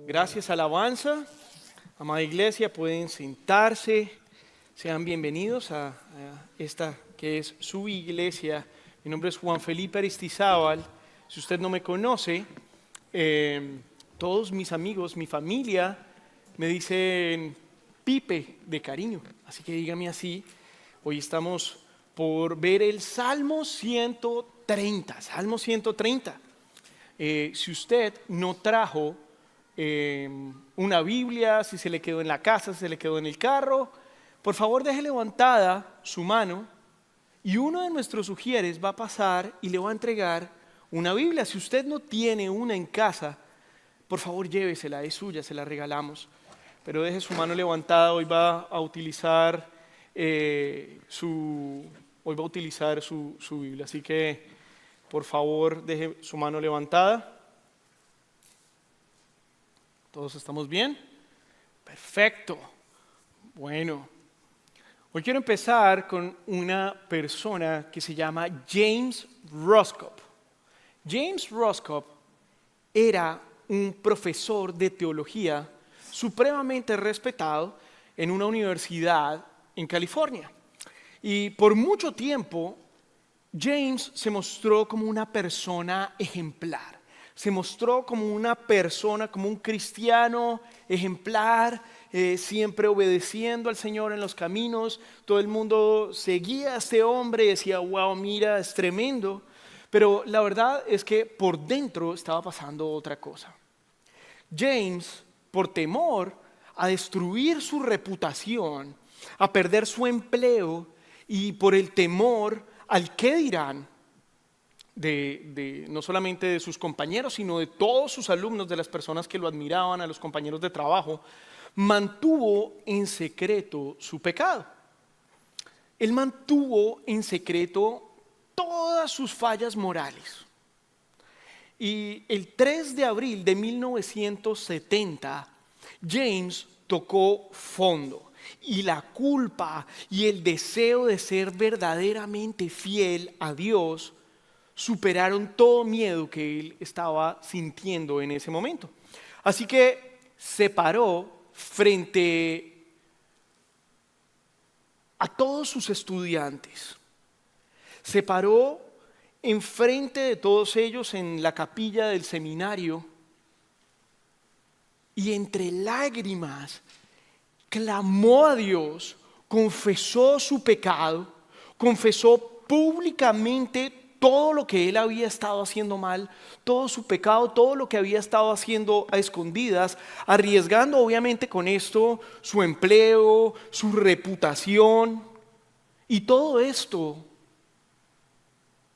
Gracias, alabanza. Amada iglesia, pueden sentarse. Sean bienvenidos a esta que es su iglesia. Mi nombre es Juan Felipe Aristizábal. Si usted no me conoce, todos mis amigos, mi familia, me dicen Pipe de cariño. Así que dígame así. Hoy estamos por ver el Salmo 130. Salmo 130. Si usted no trajo una Biblia, si se le quedó en la casa, si se le quedó en el carro, por favor deje levantada su mano y uno de nuestros sugieres va a pasar y le va a entregar una Biblia. Si usted no tiene una en casa, por favor llévesela, es suya, se la regalamos. Pero deje su mano levantada, hoy va a utilizar su Biblia. Así que por favor deje su mano levantada. ¿Todos estamos bien? Perfecto. Bueno, hoy quiero empezar con una persona que se llama James Roscoe. James Roscoe era un profesor de teología supremamente respetado en una universidad en California. Y por mucho tiempo, James se mostró como una persona ejemplar. Se mostró como una persona, como un cristiano ejemplar, siempre obedeciendo al Señor en los caminos. Todo el mundo seguía a este hombre y decía, wow, mira, es tremendo. Pero la verdad es que por dentro estaba pasando otra cosa. James, por temor a destruir su reputación, a perder su empleo y por el temor al qué dirán, no solamente de sus compañeros, sino de todos sus alumnos, de las personas que lo admiraban, a los compañeros de trabajo, mantuvo en secreto su pecado. Él mantuvo en secreto todas sus fallas morales. Y el 3 de abril de 1970, James tocó fondo. Y la culpa y el deseo de ser verdaderamente fiel a Dios superaron todo miedo que él estaba sintiendo en ese momento. Así que se paró frente a todos sus estudiantes. Se paró enfrente de todos ellos en la capilla del seminario y entre lágrimas clamó a Dios, confesó su pecado, confesó públicamente todo lo que él había estado haciendo mal, todo su pecado, todo lo que había estado haciendo a escondidas, arriesgando obviamente con esto su empleo, su reputación y todo esto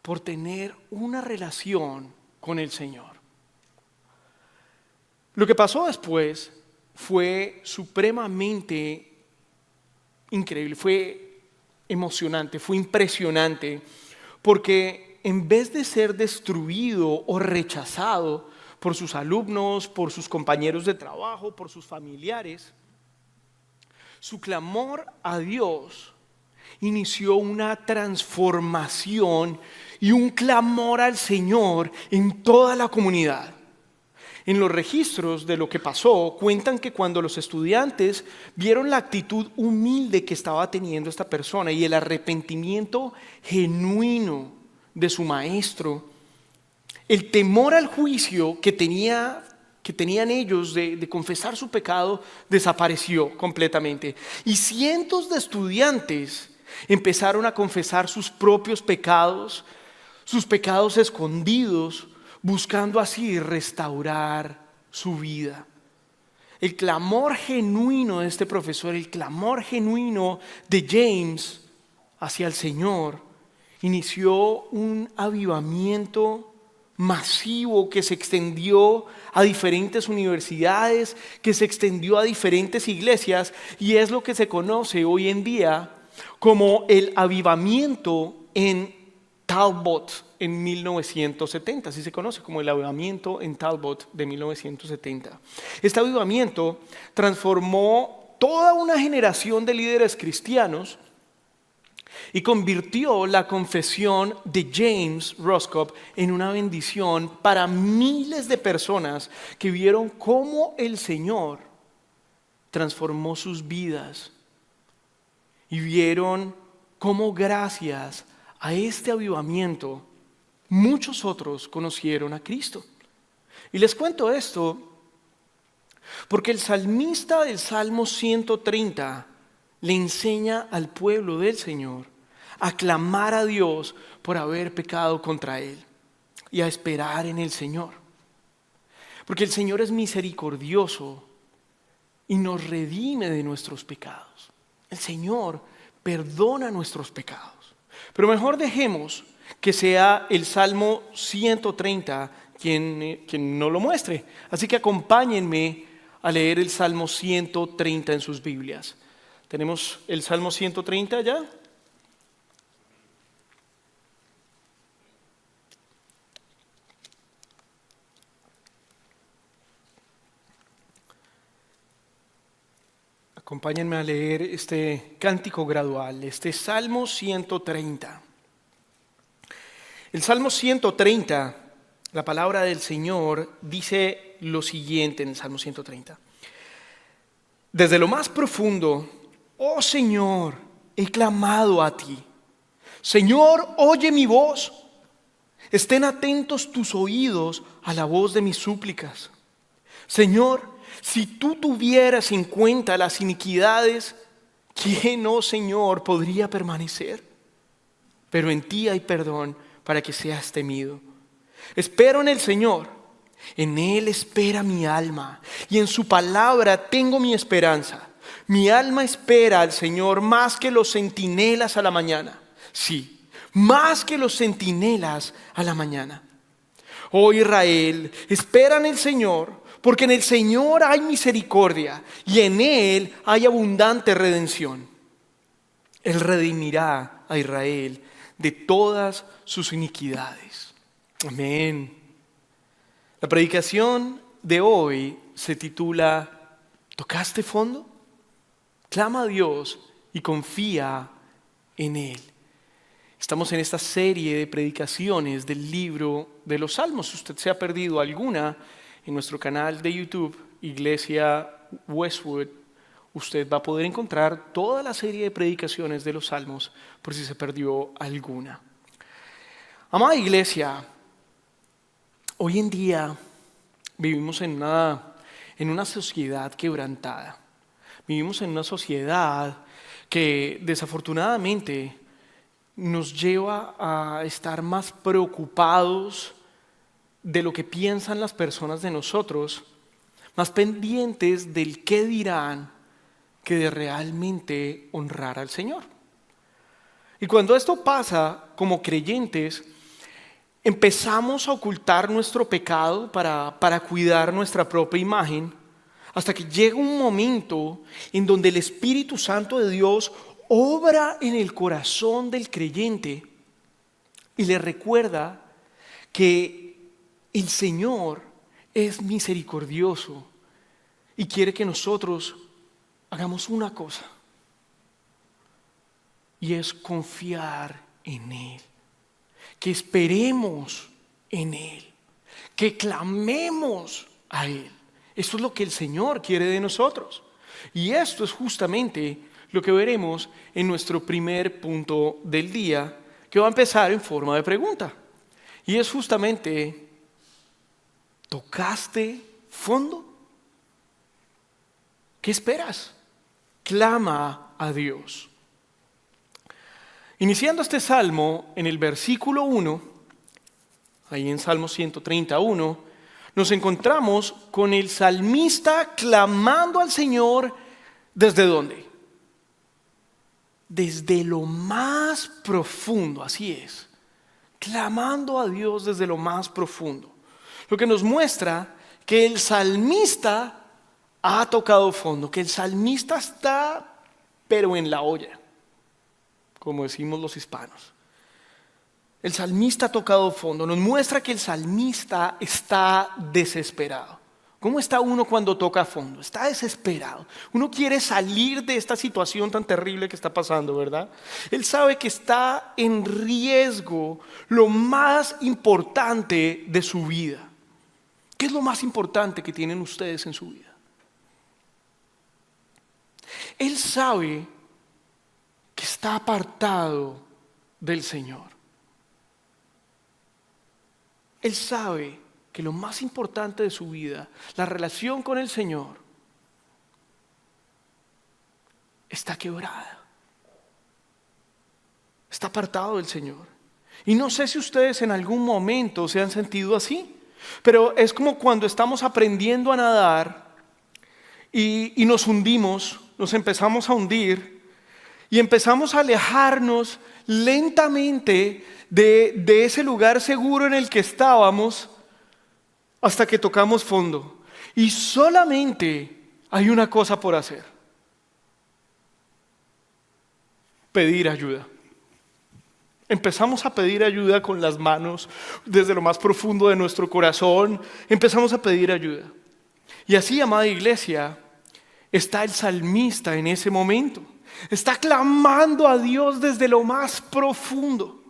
por tener una relación con el Señor. Lo que pasó después fue supremamente increíble, fue emocionante, fue impresionante, porque en vez de ser destruido o rechazado por sus alumnos, por sus compañeros de trabajo, por sus familiares, su clamor a Dios inició una transformación y un clamor al Señor en toda la comunidad. En los registros de lo que pasó, cuentan que cuando los estudiantes vieron la actitud humilde que estaba teniendo esta persona y el arrepentimiento genuino de su maestro, el temor al juicio que tenían ellos de confesar su pecado desapareció completamente. Y cientos de estudiantes empezaron a confesar sus propios pecados escondidos, buscando así restaurar su vida. El clamor genuino de este profesor, el clamor genuino de James hacia el Señor, inició un avivamiento masivo que se extendió a diferentes universidades, que se extendió a diferentes iglesias, y es lo que se conoce hoy en día como el avivamiento en Talbot en 1970, así se conoce como el avivamiento en Talbot de 1970. Este avivamiento transformó toda una generación de líderes cristianos y convirtió la confesión de James Roscoe en una bendición para miles de personas que vieron cómo el Señor transformó sus vidas y vieron cómo gracias a este avivamiento muchos otros conocieron a Cristo. Y les cuento esto porque el salmista del Salmo 130 le enseña al pueblo del Señor a clamar a Dios por haber pecado contra Él y a esperar en el Señor. Porque el Señor es misericordioso y nos redime de nuestros pecados. El Señor perdona nuestros pecados. Pero mejor dejemos que sea el Salmo 130 quien nos lo muestre. Así que acompáñenme a leer el Salmo 130 en sus Biblias. ¿Tenemos el Salmo 130 ya? Acompáñenme a leer este cántico gradual, este Salmo 130. El Salmo 130, la palabra del Señor dice lo siguiente en el Salmo 130. Desde lo más profundo, oh Señor, he clamado a ti. Señor, oye mi voz. Estén atentos tus oídos a la voz de mis súplicas. Señor, si tú tuvieras en cuenta las iniquidades, ¿quién, oh Señor, podría permanecer? Pero en ti hay perdón para que seas temido. Espero en el Señor, en Él espera mi alma, y en su palabra tengo mi esperanza. Mi alma espera al Señor más que los centinelas a la mañana. Sí, más que los centinelas a la mañana. Oh Israel, espera en el Señor, porque en el Señor hay misericordia y en Él hay abundante redención. Él redimirá a Israel de todas sus iniquidades. Amén. La predicación de hoy se titula ¿Tocaste fondo? Clama a Dios y confía en Él. Estamos en esta serie de predicaciones del libro de los Salmos. Si usted se ha perdido alguna, en nuestro canal de YouTube, Iglesia Westwood, usted va a poder encontrar toda la serie de predicaciones de los Salmos por si se perdió alguna. Amada Iglesia, hoy en día vivimos en una sociedad quebrantada. Vivimos en una sociedad que desafortunadamente nos lleva a estar más preocupados de lo que piensan las personas de nosotros, más pendientes del qué dirán que de realmente honrar al Señor. Y cuando esto pasa, como creyentes, empezamos a ocultar nuestro pecado para cuidar nuestra propia imagen, hasta que llega un momento en donde el Espíritu Santo de Dios obra en el corazón del creyente y le recuerda que el Señor es misericordioso y quiere que nosotros hagamos una cosa, y es confiar en Él, que esperemos en Él, que clamemos a Él. Esto es lo que el Señor quiere de nosotros. Y esto es justamente lo que veremos en nuestro primer punto del día, que va a empezar en forma de pregunta. Y es justamente: ¿tocaste fondo? ¿Qué esperas? Clama a Dios. Iniciando este salmo, en el versículo 1, ahí en Salmo 131, nos encontramos con el salmista clamando al Señor. ¿Desde dónde? Desde lo más profundo, así es. Clamando a Dios desde lo más profundo. Lo que nos muestra que el salmista ha tocado fondo, que el salmista está, pero en la olla, como decimos los hispanos. El salmista ha tocado fondo, nos muestra que el salmista está desesperado. ¿Cómo está uno cuando toca fondo? Está desesperado. Uno quiere salir de esta situación tan terrible que está pasando, ¿verdad? Él sabe que está en riesgo lo más importante de su vida. ¿Qué es lo más importante que tienen ustedes en su vida? Él sabe que está apartado del Señor. Él sabe que lo más importante de su vida, la relación con el Señor, está quebrada. Está apartado del Señor. Y no sé si ustedes en algún momento se han sentido así, pero es como cuando estamos aprendiendo a nadar y nos hundimos, nos empezamos a hundir y empezamos a alejarnos lentamente de ese lugar seguro en el que estábamos hasta que tocamos fondo. Y solamente hay una cosa por hacer: pedir ayuda. Empezamos a pedir ayuda con las manos, desde lo más profundo de nuestro corazón, empezamos a pedir ayuda. Y así, amada iglesia, está el salmista en ese momento. Está clamando a Dios desde lo más profundo.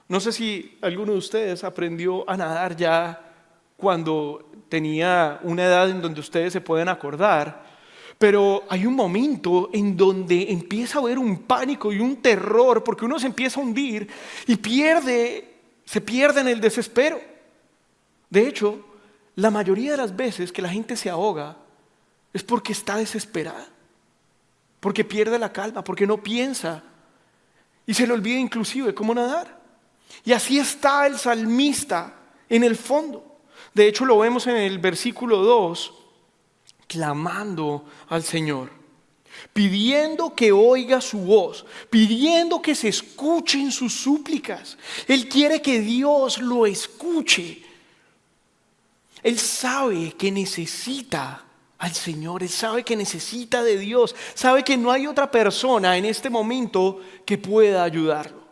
No sé si alguno de ustedes aprendió a nadar ya cuando tenía una edad en donde ustedes se pueden acordar, pero hay un momento en donde empieza a haber un pánico y un terror porque uno se empieza a hundir y se pierde en el desespero. De hecho, la mayoría de las veces que la gente se ahoga es porque está desesperada, porque pierde la calma, porque no piensa y se le olvida inclusive cómo nadar. Y así está el salmista en el fondo. De hecho, lo vemos en el versículo 2, clamando al Señor, pidiendo que oiga su voz, pidiendo que se escuchen sus súplicas. Él quiere que Dios lo escuche. Él sabe que necesita al Señor, él sabe que necesita de Dios, sabe que no hay otra persona en este momento que pueda ayudarlo.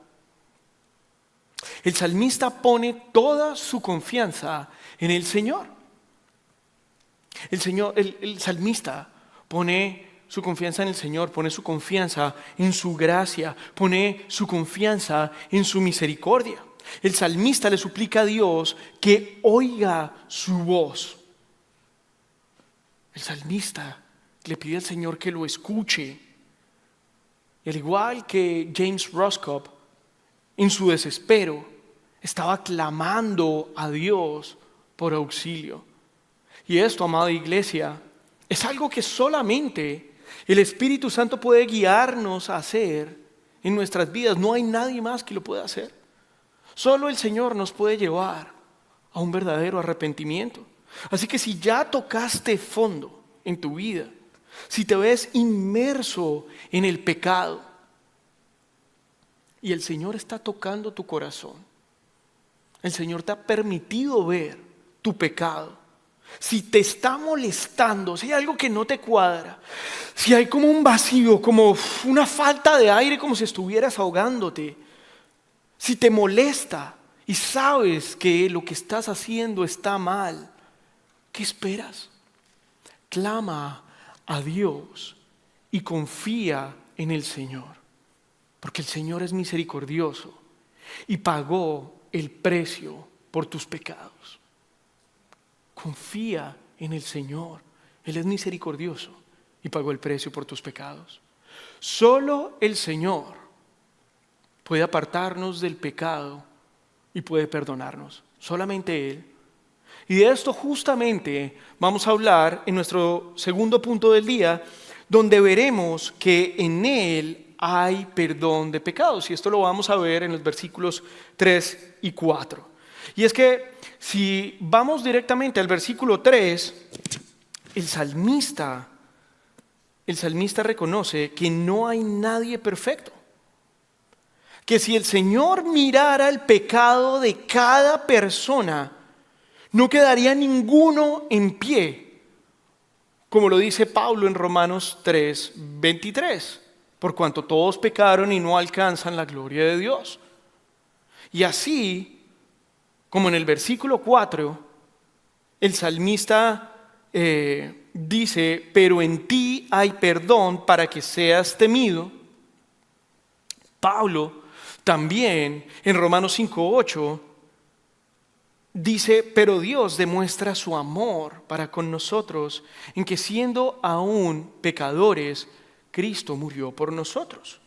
El salmista pone toda su confianza en el Señor. El salmista pone su confianza en el Señor, pone su confianza en su gracia, pone su confianza en su misericordia. El salmista le suplica a Dios que oiga su voz. El salmista le pide al Señor que lo escuche. Y al igual que James Roscoe, en su desespero, estaba clamando a Dios por auxilio. Y esto, amada iglesia, es algo que solamente el Espíritu Santo puede guiarnos a hacer en nuestras vidas. No hay nadie más que lo pueda hacer. Solo el Señor nos puede llevar a un verdadero arrepentimiento. Así que si ya tocaste fondo en tu vida, si te ves inmerso en el pecado y el Señor está tocando tu corazón, el Señor te ha permitido ver tu pecado, si te está molestando, si hay algo que no te cuadra, si hay como un vacío, como una falta de aire, como si estuvieras ahogándote, si te molesta y sabes que lo que estás haciendo está mal, ¿qué esperas? Clama a Dios y confía en el Señor, porque el Señor es misericordioso y pagó el precio por tus pecados. Confía en el Señor, Él es misericordioso y pagó el precio por tus pecados. Solo el Señor puede apartarnos del pecado y puede perdonarnos, solamente Él. Y de esto justamente vamos a hablar en nuestro segundo punto del día, donde veremos que en Él hay perdón de pecados. Y esto lo vamos a ver en los versículos 3 y 4. Y es que si vamos directamente al versículo 3, el salmista reconoce que no hay nadie perfecto. Que si el Señor mirara el pecado de cada persona, no quedaría ninguno en pie, como lo dice Pablo en Romanos 3:23, por cuanto todos pecaron y no alcanzan la gloria de Dios. Y así, como en el versículo 4, el salmista dice, pero en ti hay perdón para que seas temido. Pablo también en Romanos 5:8 dice, pero Dios demuestra su amor para con nosotros en que siendo aún pecadores, Cristo murió por nosotros.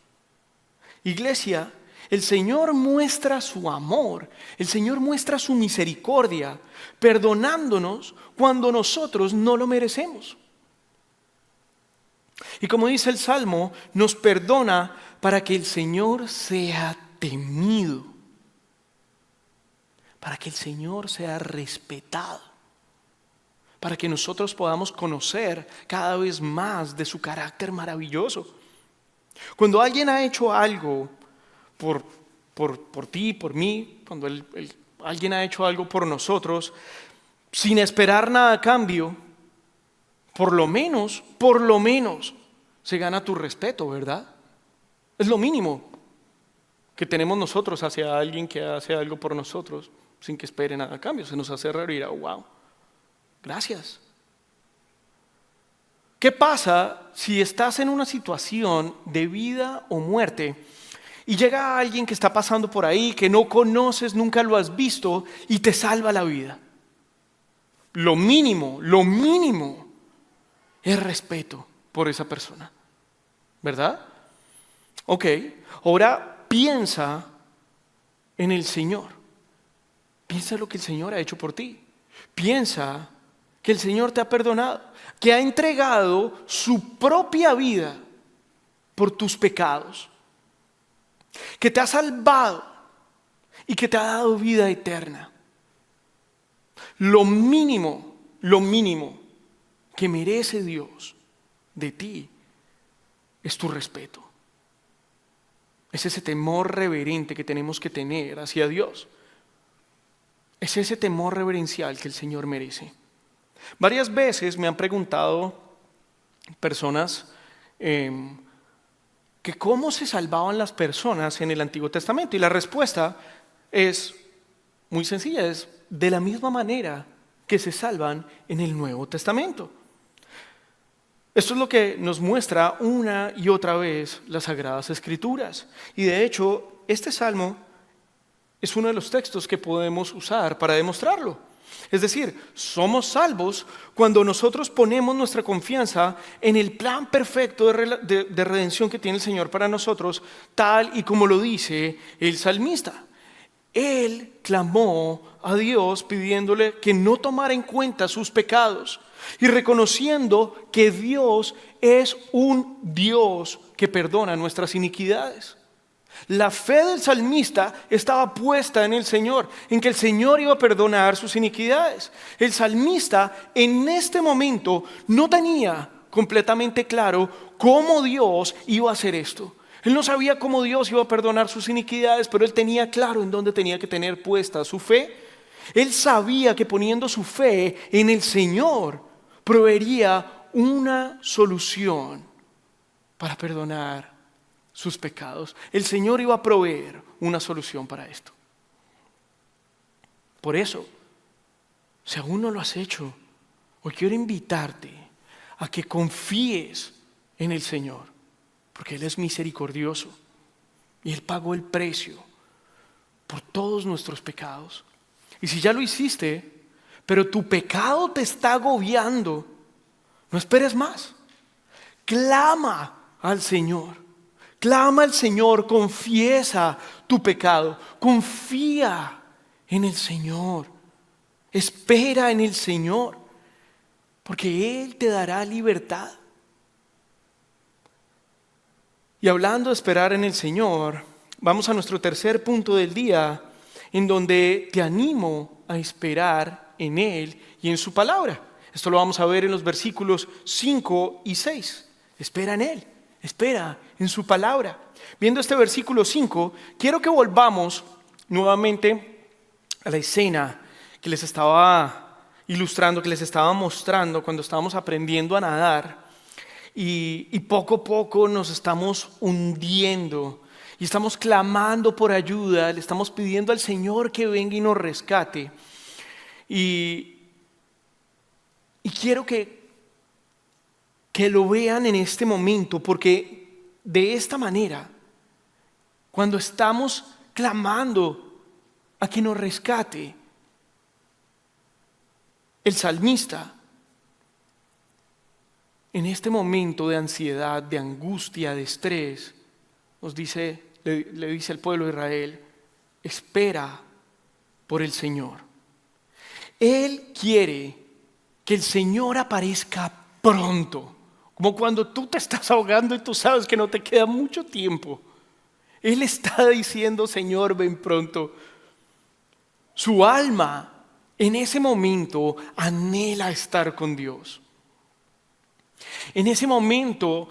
Iglesia, el Señor muestra su amor, el Señor muestra su misericordia, perdonándonos cuando nosotros no lo merecemos. Y como dice el Salmo, nos perdona para que el Señor sea temido, para que el Señor sea respetado, para que nosotros podamos conocer cada vez más de su carácter maravilloso. Cuando alguien ha hecho algo por ti, por mí, cuando alguien ha hecho algo por nosotros, sin esperar nada a cambio, por lo menos, se gana tu respeto, ¿verdad? Es lo mínimo que tenemos nosotros hacia alguien que hace algo por nosotros sin que espere nada a cambio. Se nos hace raro y dirá, wow, gracias. ¿Qué pasa si estás en una situación de vida o muerte y llega alguien que está pasando por ahí, que no conoces, nunca lo has visto y te salva la vida? Lo mínimo es respeto por esa persona, ¿verdad? Ok, ahora piensa en el Señor. Piensa lo que el Señor ha hecho por ti. Piensa que el Señor te ha perdonado, que ha entregado su propia vida por tus pecados, que te ha salvado y que te ha dado vida eterna. Lo mínimo que merece Dios de ti es tu respeto. Es ese temor reverente que tenemos que tener hacia Dios. Es ese temor reverencial que el Señor merece. Varias veces me han preguntado personas que cómo se salvaban las personas en el Antiguo Testamento. Y la respuesta es muy sencilla, es de la misma manera que se salvan en el Nuevo Testamento. Esto es lo que nos muestra una y otra vez las Sagradas Escrituras. Y de hecho, este salmo es uno de los textos que podemos usar para demostrarlo. Es decir, somos salvos cuando nosotros ponemos nuestra confianza en el plan perfecto de redención que tiene el Señor para nosotros, tal y como lo dice el salmista. Él clamó a Dios pidiéndole que no tomara en cuenta sus pecados y reconociendo que Dios es un Dios que perdona nuestras iniquidades. La fe del salmista estaba puesta en el Señor, en que el Señor iba a perdonar sus iniquidades. El salmista en este momento no tenía completamente claro cómo Dios iba a hacer esto. Él no sabía cómo Dios iba a perdonar sus iniquidades, pero él tenía claro en dónde tenía que tener puesta su fe. Él sabía que poniendo su fe en el Señor proveería una solución para perdonar sus pecados. El Señor iba a proveer una solución para esto. Por eso, si aún no lo has hecho, hoy quiero invitarte a que confíes en el Señor, porque Él es misericordioso y Él pagó el precio por todos nuestros pecados. Y si ya lo hiciste, pero tu pecado te está agobiando, no esperes más. Clama al Señor. Clama al Señor, confiesa tu pecado, confía en el Señor, espera en el Señor, porque Él te dará libertad. Y hablando de esperar en el Señor, vamos a nuestro tercer punto del día, en donde te animo a esperar en Él y en su palabra. Esto lo vamos a ver en los versículos 5 y 6. Espera en Él. Espera en su palabra. Viendo este versículo 5, quiero que volvamos nuevamente a la escena que les estaba ilustrando, que les estaba mostrando cuando estábamos aprendiendo a nadar y poco a poco nos estamos hundiendo y estamos clamando por ayuda, le estamos pidiendo al Señor que venga y nos rescate. Y Y quiero que lo vean en este momento, porque de esta manera, cuando estamos clamando a que nos rescate, el salmista, en este momento de ansiedad, de angustia, de estrés, nos dice, le dice al pueblo de Israel: espera por el Señor. Él quiere que el Señor aparezca pronto, como cuando tú te estás ahogando y tú sabes que no te queda mucho tiempo. Él está diciendo: Señor, ven pronto. Su alma en ese momento anhela estar con Dios. En ese momento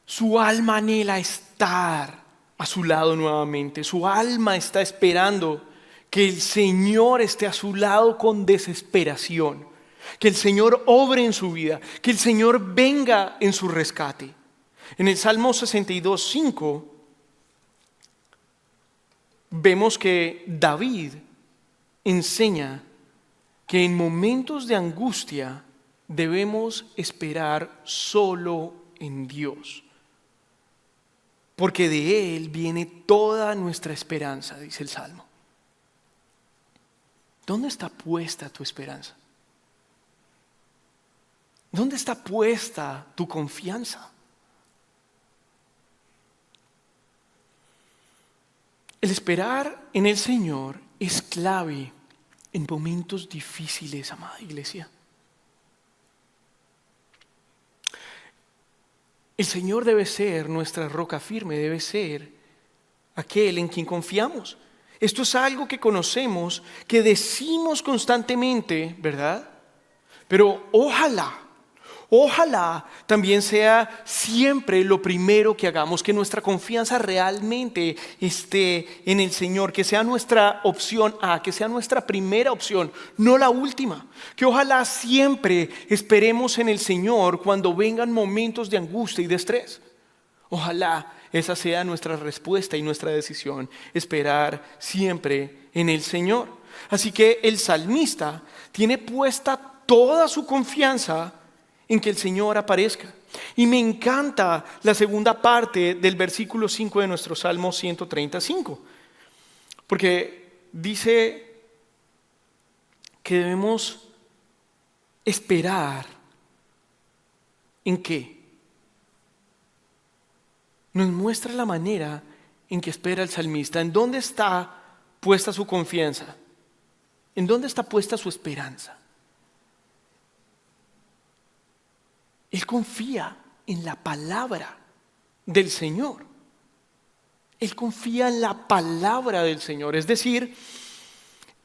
su alma anhela estar a su lado nuevamente. Su alma está esperando que el Señor esté a su lado con desesperación, que el Señor obre en su vida, que el Señor venga en su rescate. En el Salmo 62:5 vemos que David enseña que en momentos de angustia debemos esperar solo en Dios, porque de Él viene toda nuestra esperanza, dice el Salmo. ¿Dónde está puesta tu esperanza? ¿Dónde está puesta tu confianza? El esperar en el Señor es clave en momentos difíciles, amada iglesia. El Señor debe ser nuestra roca firme, debe ser aquel en quien confiamos. Esto es algo que conocemos, que decimos constantemente, ¿verdad? Pero ojalá también sea siempre lo primero que hagamos, que nuestra confianza realmente esté en el Señor, que sea nuestra opción A, que sea nuestra primera opción, no la última. Que ojalá siempre esperemos en el Señor cuando vengan momentos de angustia y de estrés. Ojalá esa sea nuestra respuesta y nuestra decisión, esperar siempre en el Señor. Así que el salmista tiene puesta toda su confianza en que el Señor aparezca. Y me encanta la segunda parte del versículo 5 de nuestro Salmo 135, porque dice que debemos esperar ¿en qué? Nos muestra la manera en que espera el salmista. ¿En dónde está puesta su confianza? ¿En dónde está puesta su esperanza? Él confía en la palabra del Señor. Él confía en la palabra del Señor. Es decir,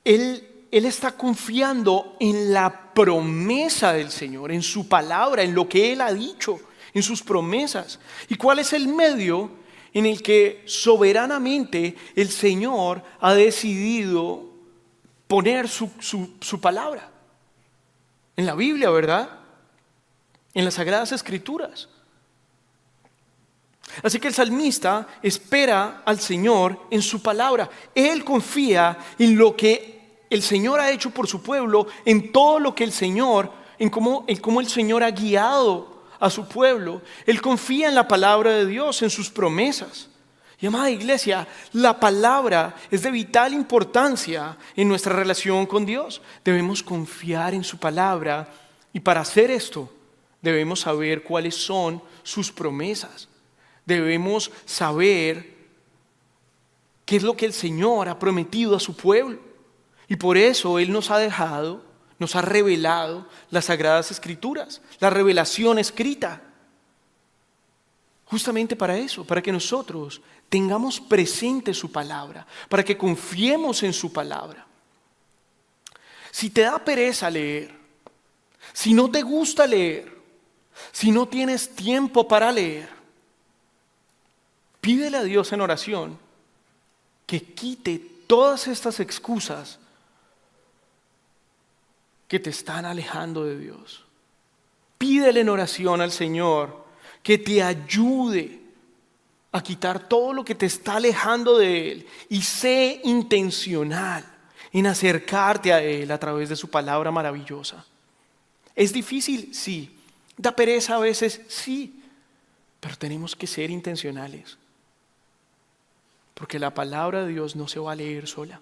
Él está confiando en la promesa del Señor, en su palabra, en lo que Él ha dicho, en sus promesas. ¿Y cuál es el medio en el que soberanamente el Señor ha decidido poner su palabra? En la Biblia, ¿verdad? En las Sagradas Escrituras. Así que el salmista espera al Señor en su palabra. Él confía en lo que el Señor ha hecho por su pueblo, en todo lo que el Señor, en cómo el Señor ha guiado a su pueblo. Él confía en la palabra de Dios, en sus promesas. Y amada iglesia, la palabra es de vital importancia en nuestra relación con Dios. Debemos confiar en su palabra y para hacer esto debemos saber cuáles son sus promesas. Debemos saber qué es lo que el Señor ha prometido a su pueblo. Y por eso Él nos ha revelado las Sagradas Escrituras, la revelación escrita. Justamente para eso, para que nosotros tengamos presente su palabra, para que confiemos en su palabra. Si te da pereza leer, si no te gusta leer, si no tienes tiempo para leer, pídele a Dios en oración que quite todas estas excusas que te están alejando de Dios. Pídele en oración al Señor que te ayude a quitar todo lo que te está alejando de Él y sé intencional en acercarte a Él a través de su palabra maravillosa. ¿Es difícil? Sí. ¿Da pereza a veces? Sí. Pero tenemos que ser intencionales. Porque la palabra de Dios no se va a leer sola.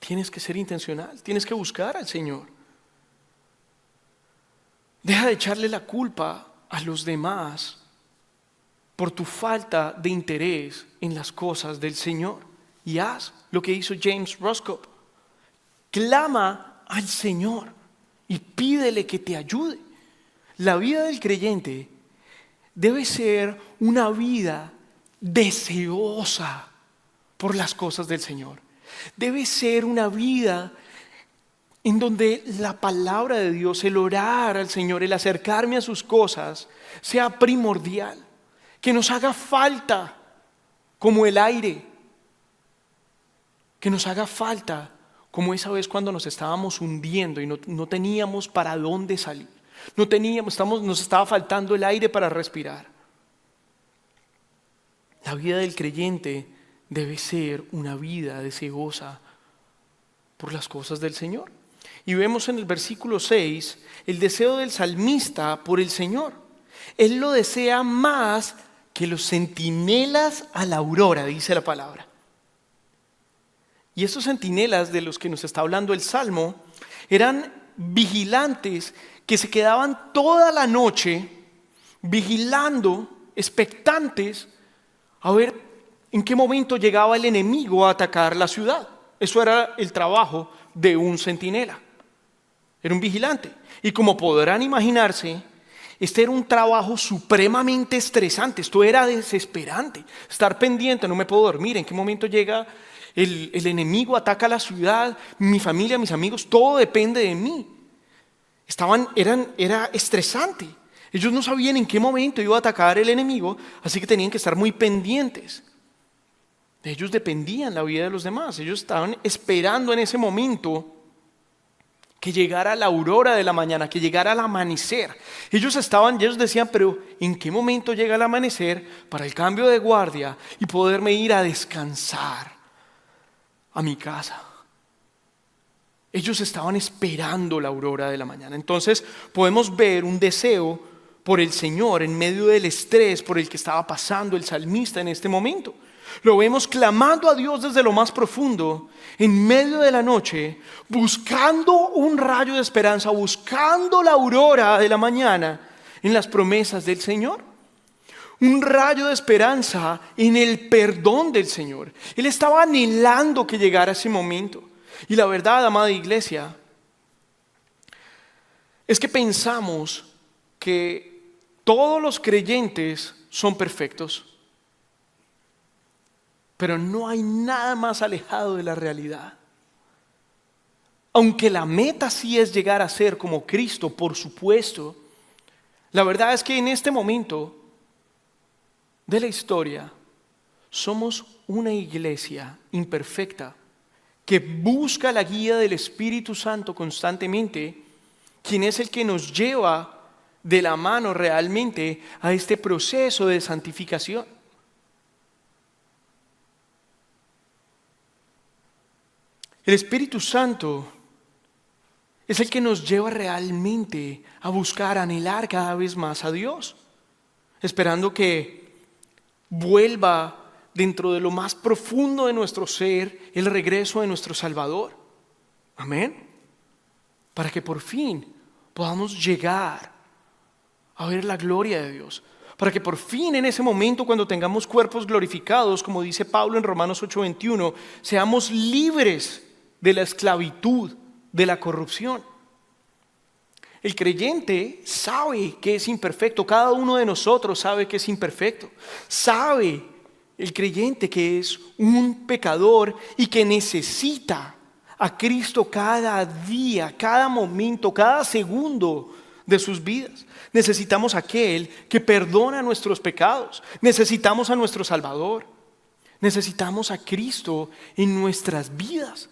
Tienes que ser intencional, tienes que buscar al Señor. Deja de echarle la culpa a los demás por tu falta de interés en las cosas del Señor. Y haz lo que hizo James Roscoe. Clama al Señor y pídele que te ayude. La vida del creyente debe ser una vida deseosa por las cosas del Señor. Debe ser una vida en donde la palabra de Dios, el orar al Señor, el acercarme a sus cosas, sea primordial. Que nos haga falta como el aire. Que nos haga falta como esa vez cuando nos estábamos hundiendo y no teníamos para dónde salir. Nos estaba faltando el aire para respirar. La vida del creyente debe ser una vida deseosa por las cosas del Señor. Y vemos en el versículo 6 el deseo del salmista por el Señor. Él lo desea más que los centinelas a la aurora, dice la palabra. Y estos centinelas de los que nos está hablando el Salmo eran vigilantes que se quedaban toda la noche vigilando, expectantes, a ver en qué momento llegaba el enemigo a atacar la ciudad. Eso era el trabajo de un centinela. Era un vigilante. Y como podrán imaginarse, este era un trabajo supremamente estresante. Esto era desesperante. Estar pendiente, no me puedo dormir. ¿En qué momento llega el enemigo, ataca la ciudad? Mi familia, mis amigos, todo depende de mí. Era estresante. Ellos no sabían en qué momento iba a atacar el enemigo, así que tenían que estar muy pendientes. De ellos dependían la vida de los demás. Ellos estaban esperando en ese momento que llegara la aurora de la mañana, que llegara el amanecer. Ellos decían, pero ¿en qué momento llega el amanecer para el cambio de guardia y poderme ir a descansar a mi casa? Ellos estaban esperando la aurora de la mañana. Entonces podemos ver un deseo por el Señor en medio del estrés por el que estaba pasando el salmista en este momento. Lo vemos clamando a Dios desde lo más profundo, en medio de la noche, buscando un rayo de esperanza, buscando la aurora de la mañana en las promesas del Señor. Un rayo de esperanza en el perdón del Señor. Él estaba anhelando que llegara ese momento. Y la verdad, amada iglesia, es que pensamos que todos los creyentes son perfectos. Pero no hay nada más alejado de la realidad. Aunque la meta sí es llegar a ser como Cristo, por supuesto, la verdad es que en este momento de la historia somos una iglesia imperfecta que busca la guía del Espíritu Santo constantemente, quien es el que nos lleva de la mano realmente a este proceso de santificación. El Espíritu Santo es el que nos lleva realmente a buscar, a anhelar cada vez más a Dios, esperando que vuelva dentro de lo más profundo de nuestro ser el regreso de nuestro Salvador. Amén. Para que por fin podamos llegar a ver la gloria de Dios. Para que por fin en ese momento, cuando tengamos cuerpos glorificados, como dice Pablo en Romanos 8:21, seamos libres de la esclavitud, de la corrupción. El creyente sabe que es imperfecto. Cada uno de nosotros sabe que es imperfecto. Sabe el creyente que es un pecador y que necesita a Cristo cada día, cada momento, cada segundo de sus vidas. Necesitamos a aquel que perdona nuestros pecados. Necesitamos a nuestro Salvador. Necesitamos a Cristo en nuestras vidas.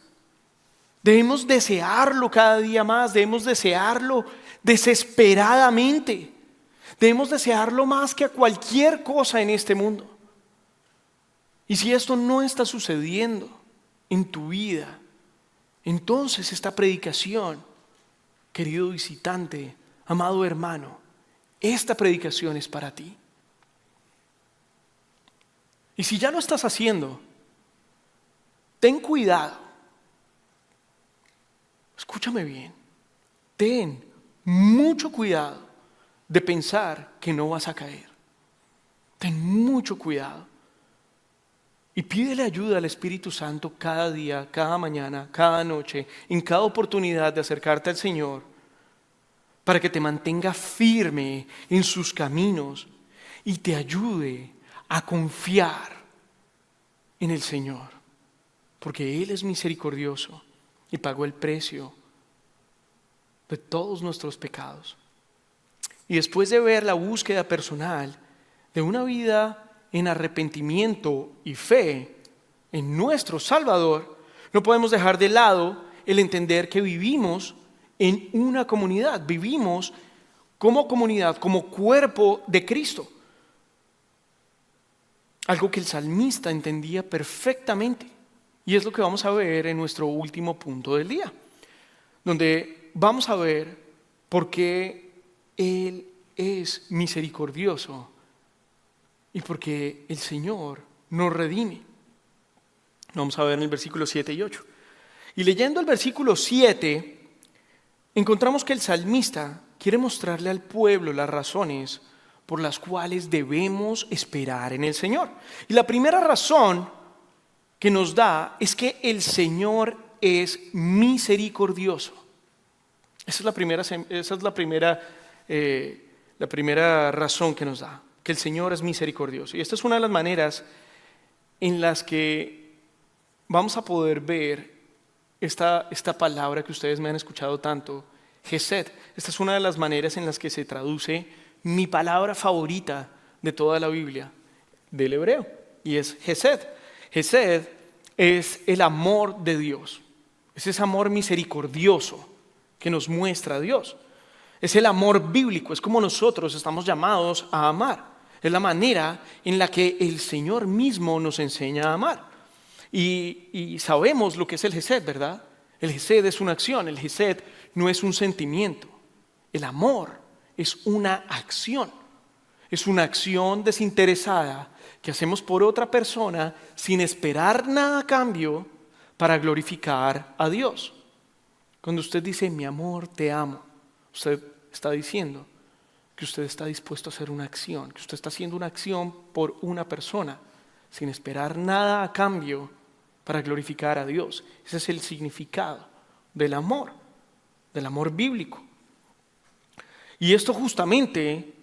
Debemos desearlo cada día más, debemos desearlo desesperadamente. Debemos desearlo más que a cualquier cosa en este mundo. Y si esto no está sucediendo en tu vida, entonces esta predicación, querido visitante, amado hermano, esta predicación es para ti. Y si ya lo estás haciendo, ten cuidado. Escúchame bien. Ten mucho cuidado de pensar que no vas a caer. Ten mucho cuidado. Y pídele ayuda al Espíritu Santo cada día, cada mañana, cada noche, en cada oportunidad de acercarte al Señor, para que te mantenga firme en sus caminos y te ayude a confiar en el Señor, porque Él es misericordioso y pagó el precio de todos nuestros pecados. Y después de ver la búsqueda personal de una vida en arrepentimiento y fe en nuestro Salvador, no podemos dejar de lado el entender que vivimos en una comunidad, vivimos como comunidad, como cuerpo de Cristo. Algo que el salmista entendía perfectamente. Y es lo que vamos a ver en nuestro último punto del día, donde vamos a ver por qué Él es misericordioso y porque el Señor nos redime. Vamos a ver en el versículo 7 y 8. Y leyendo el versículo 7, encontramos que el salmista quiere mostrarle al pueblo las razones por las cuales debemos esperar en el Señor. Y la primera razón que nos da es que el Señor es misericordioso. Esa es la primera razón que nos da, que el Señor es misericordioso. Y esta es una de las maneras en las que vamos a poder ver esta palabra que ustedes me han escuchado tanto, Gesed. Esta es una de las maneras en las que se traduce mi palabra favorita de toda la Biblia, del hebreo, y es Gesed. Gesed es el amor de Dios, es ese amor misericordioso que nos muestra Dios. Es el amor bíblico, es como nosotros estamos llamados a amar. Es la manera en la que el Señor mismo nos enseña a amar. Y sabemos lo que es el Gesed, ¿verdad? El Gesed es una acción, el Gesed no es un sentimiento. El amor es una acción. Es una acción desinteresada que hacemos por otra persona sin esperar nada a cambio para glorificar a Dios. Cuando usted dice, mi amor, te amo, usted está diciendo que usted está dispuesto a hacer una acción, que usted está haciendo una acción por una persona sin esperar nada a cambio para glorificar a Dios. Ese es el significado del amor bíblico. Y esto justamente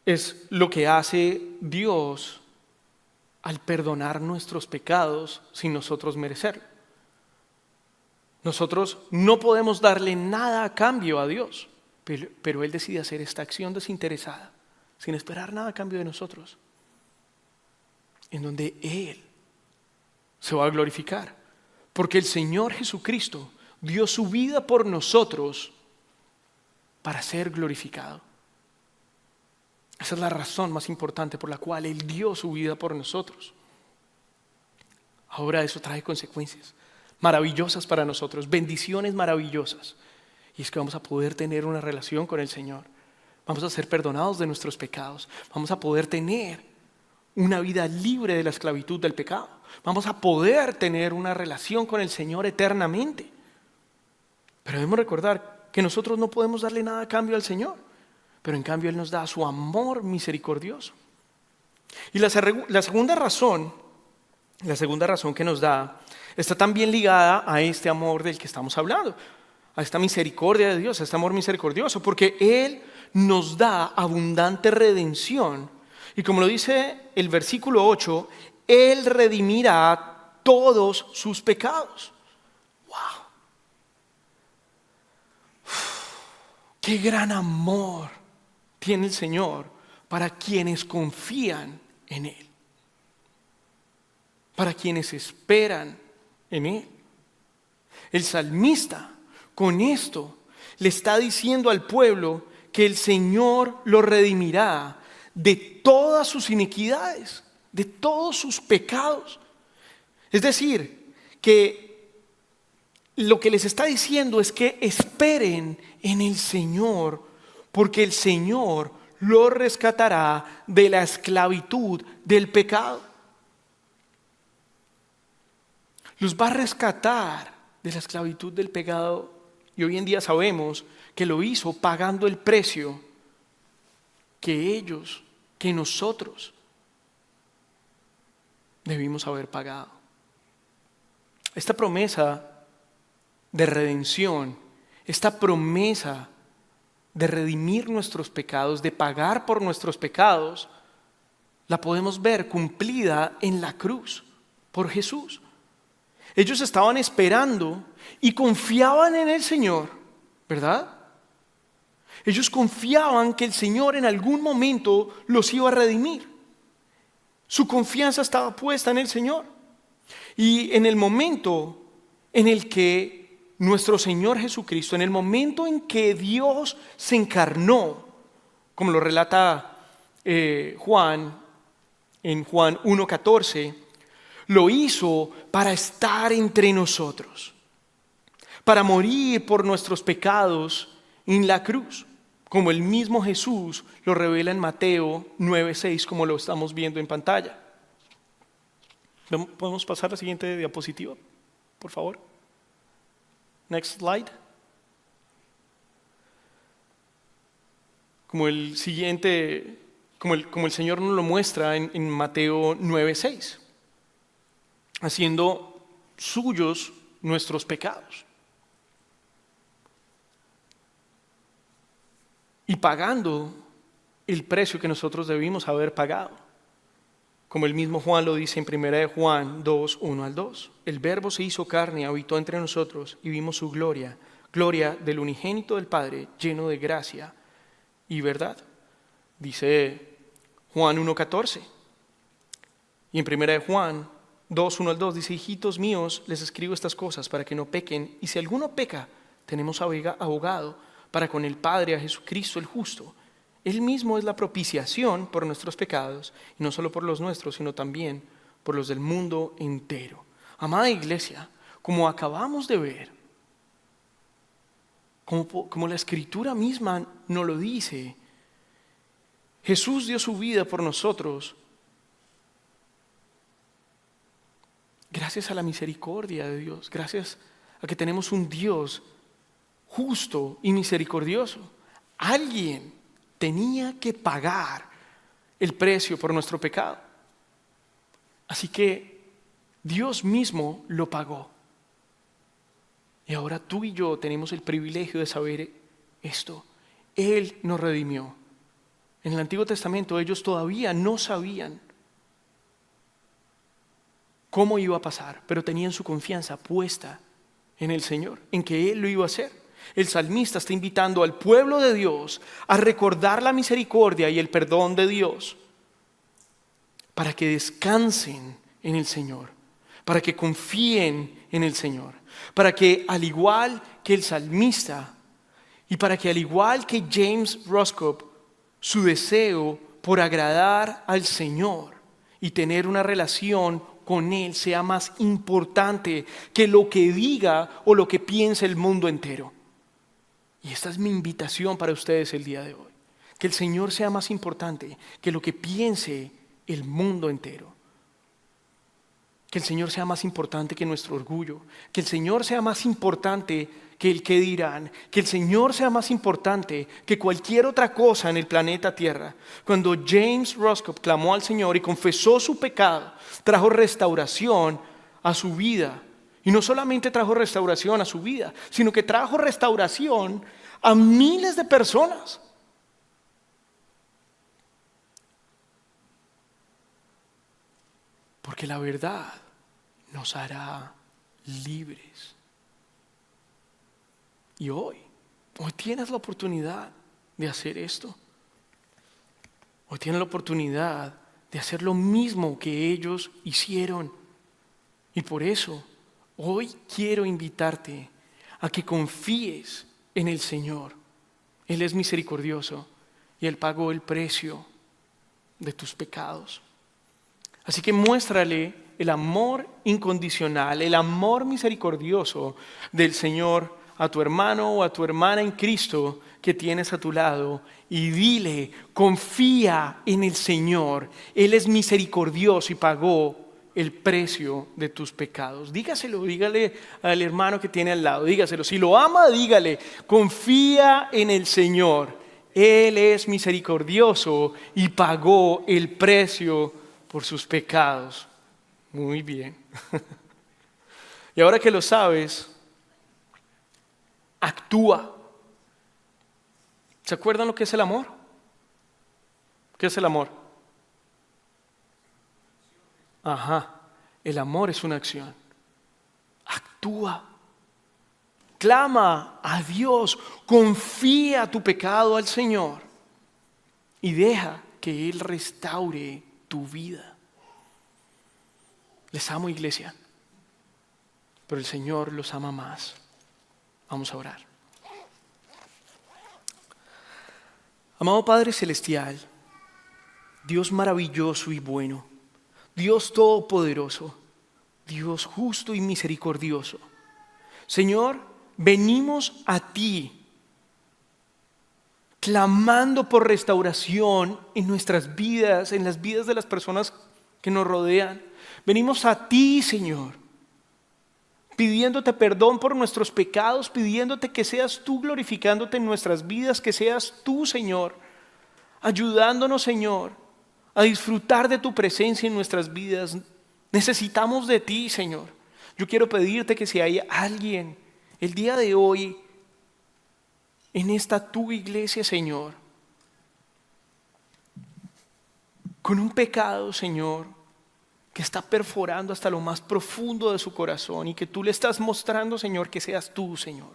es lo que hace Dios al perdonar nuestros pecados sin nosotros merecerlo. Nosotros no podemos darle nada a cambio a Dios, pero Él decide hacer esta acción desinteresada, sin esperar nada a cambio de nosotros, en donde Él se va a glorificar, porque el Señor Jesucristo dio su vida por nosotros para ser glorificado. Esa es la razón más importante por la cual Él dio su vida por nosotros. Ahora eso trae consecuencias maravillosas para nosotros, bendiciones maravillosas. Y es que vamos a poder tener una relación con el Señor. Vamos a ser perdonados de nuestros pecados. Vamos a poder tener una vida libre de la esclavitud del pecado. Vamos a poder tener una relación con el Señor eternamente. Pero debemos recordar que nosotros no podemos darle nada a cambio al Señor. Pero en cambio Él nos da su amor misericordioso. Y la segunda razón que nos da está también ligada a este amor del que estamos hablando, a esta misericordia de Dios, a este amor misericordioso, porque Él nos da abundante redención. Y como lo dice el versículo 8, Él redimirá todos sus pecados. ¡Wow! ¡Qué gran amor tiene el Señor para quienes confían en Él! Para quienes esperan en Él. El salmista con esto le está diciendo al pueblo que el Señor lo redimirá de todas sus iniquidades, de todos sus pecados. Es decir, que lo que les está diciendo es que esperen en el Señor, porque el Señor los rescatará de la esclavitud del pecado. Los va a rescatar de la esclavitud del pecado, y hoy en día sabemos que lo hizo pagando el precio que nosotros debimos haber pagado. Esta promesa de redención, esta promesa de redimir nuestros pecados, de pagar por nuestros pecados, la podemos ver cumplida en la cruz por Jesús. Ellos estaban esperando y confiaban en el Señor, ¿verdad? Ellos confiaban que el Señor en algún momento los iba a redimir. Su confianza estaba puesta en el Señor. Y en el momento en el que nuestro Señor Jesucristo, en el momento en que Dios se encarnó, como lo relata Juan en Juan 1:14, lo hizo para estar entre nosotros, para morir por nuestros pecados en la cruz, como el mismo Jesús lo revela en Mateo 9:6, como lo estamos viendo en pantalla. ¿Podemos pasar a la siguiente diapositiva, por favor? Next slide. Como el Señor nos lo muestra en Mateo 9:6, haciendo suyos nuestros pecados y pagando el precio que nosotros debimos haber pagado. Como el mismo Juan lo dice en 1 Juan 2:1-2. El Verbo se hizo carne y habitó entre nosotros y vimos su gloria, gloria del unigénito del Padre, lleno de gracia y verdad. Dice Juan 1:14. Y en 1 Juan 2:1-2 dice: hijitos míos, les escribo estas cosas para que no pequen, y si alguno peca, tenemos abogado para con el Padre, a Jesucristo el justo. Él mismo es la propiciación por nuestros pecados, y no solo por los nuestros, sino también por los del mundo entero. Amada iglesia, como acabamos de ver, como la Escritura misma nos lo dice, Jesús dio su vida por nosotros gracias a la misericordia de Dios, gracias a que tenemos un Dios justo y misericordioso. Alguien tenía que pagar el precio por nuestro pecado. Así que Dios mismo lo pagó. Y ahora tú y yo tenemos el privilegio de saber esto. Él nos redimió. En el Antiguo Testamento ellos todavía no sabían cómo iba a pasar, pero tenían su confianza puesta en el Señor, en que Él lo iba a hacer. El salmista está invitando al pueblo de Dios a recordar la misericordia y el perdón de Dios para que descansen en el Señor, para que confíen en el Señor, para que al igual que el salmista y para que al igual que James Roscoe, su deseo por agradar al Señor y tener una relación con Él sea más importante que lo que diga o lo que piense el mundo entero. Y esta es mi invitación para ustedes el día de hoy. Que el Señor sea más importante que lo que piense el mundo entero. Que el Señor sea más importante que nuestro orgullo. Que el Señor sea más importante que el que dirán. Que el Señor sea más importante que cualquier otra cosa en el planeta Tierra. Cuando James Roscoe clamó al Señor y confesó su pecado, trajo restauración a su vida. Y no solamente trajo restauración a su vida, sino que trajo restauración a miles de personas. Porque la verdad nos hará libres. Y hoy tienes la oportunidad de hacer esto. Hoy tienes la oportunidad de hacer lo mismo que ellos hicieron. Y por eso hoy quiero invitarte a que confíes en el Señor. Él es misericordioso y Él pagó el precio de tus pecados. Así que muéstrale el amor incondicional, el amor misericordioso del Señor a tu hermano o a tu hermana en Cristo que tienes a tu lado y dile, confía en el Señor. Él es misericordioso y pagó el precio de tus pecados. Dígale al hermano que tiene al lado, dígaselo. Si lo ama, dígale, confía en el Señor. Él es misericordioso y pagó el precio por sus pecados. Muy bien. Y ahora que lo sabes, actúa. ¿Se acuerdan lo que es el amor? ¿Qué es el amor? El amor es una acción. Actúa. Clama a Dios, confía tu pecado al Señor y deja que Él restaure tu vida. Les amo, iglesia, pero el Señor los ama más. Vamos a orar. Amado Padre Celestial, Dios maravilloso y bueno, Dios todopoderoso, Dios justo y misericordioso. Señor, venimos a ti clamando por restauración en nuestras vidas, en las vidas de las personas que nos rodean. Venimos a ti, Señor, pidiéndote perdón por nuestros pecados, pidiéndote que seas tú glorificándote en nuestras vidas, que seas tú, Señor, ayudándonos, Señor, a disfrutar de tu presencia en nuestras vidas. Necesitamos de ti, Señor. Yo quiero pedirte que si hay alguien el día de hoy en esta tu iglesia, Señor, con un pecado, Señor, que está perforando hasta lo más profundo de su corazón y que tú le estás mostrando, Señor, que seas tú, Señor,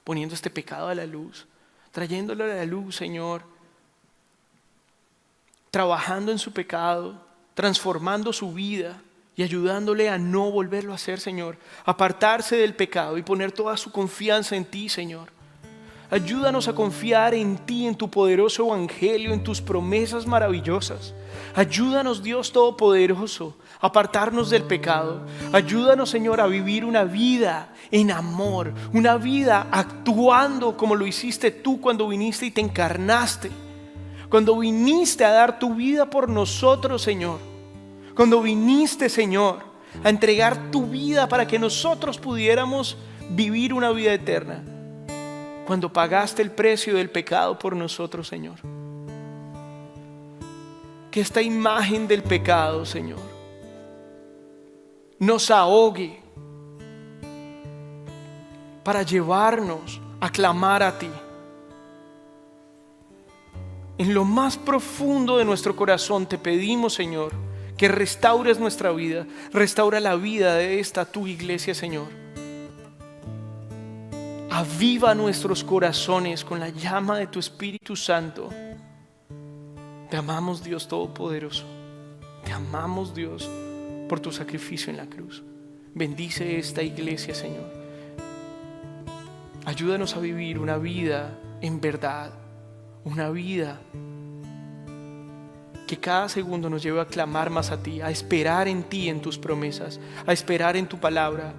poniendo este pecado a la luz, trayéndolo a la luz, Señor, trabajando en su pecado, transformando su vida y ayudándole a no volverlo a hacer, Señor, apartarse del pecado y poner toda su confianza en ti, Señor. Ayúdanos a confiar en ti, en tu poderoso evangelio, en tus promesas maravillosas. Ayúdanos, Dios Todopoderoso, a apartarnos del pecado. Ayúdanos, Señor, a vivir una vida en amor, una vida actuando como lo hiciste tú cuando viniste y te encarnaste. Cuando viniste a dar tu vida por nosotros, Señor. Cuando viniste, Señor, a entregar tu vida para que nosotros pudiéramos vivir una vida eterna. Cuando pagaste el precio del pecado por nosotros, Señor. Que esta imagen del pecado, Señor, nos ahogue para llevarnos a clamar a ti. En lo más profundo de nuestro corazón te pedimos, Señor, que restaures nuestra vida. Restaura la vida de esta tu iglesia, Señor. Aviva nuestros corazones con la llama de tu Espíritu Santo. Te amamos, Dios Todopoderoso. Te amamos, Dios, por tu sacrificio en la cruz. Bendice esta iglesia, Señor. Ayúdanos a vivir una vida en verdad. Una vida que cada segundo nos lleve a clamar más a ti, a esperar en ti, en tus promesas, a esperar en tu palabra.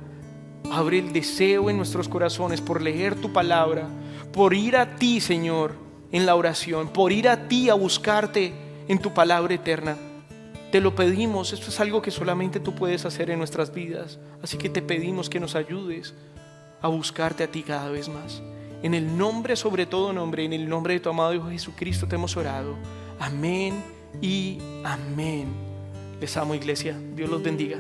Abre el deseo en nuestros corazones por leer tu palabra, por ir a ti, Señor, en la oración, por ir a ti a buscarte en tu palabra eterna. Te lo pedimos, esto es algo que solamente tú puedes hacer en nuestras vidas. Así que te pedimos que nos ayudes a buscarte a ti cada vez más. En el nombre, sobre todo nombre, en el nombre de tu amado Hijo Jesucristo te hemos orado. Amén y amén. Les amo, iglesia. Dios los bendiga.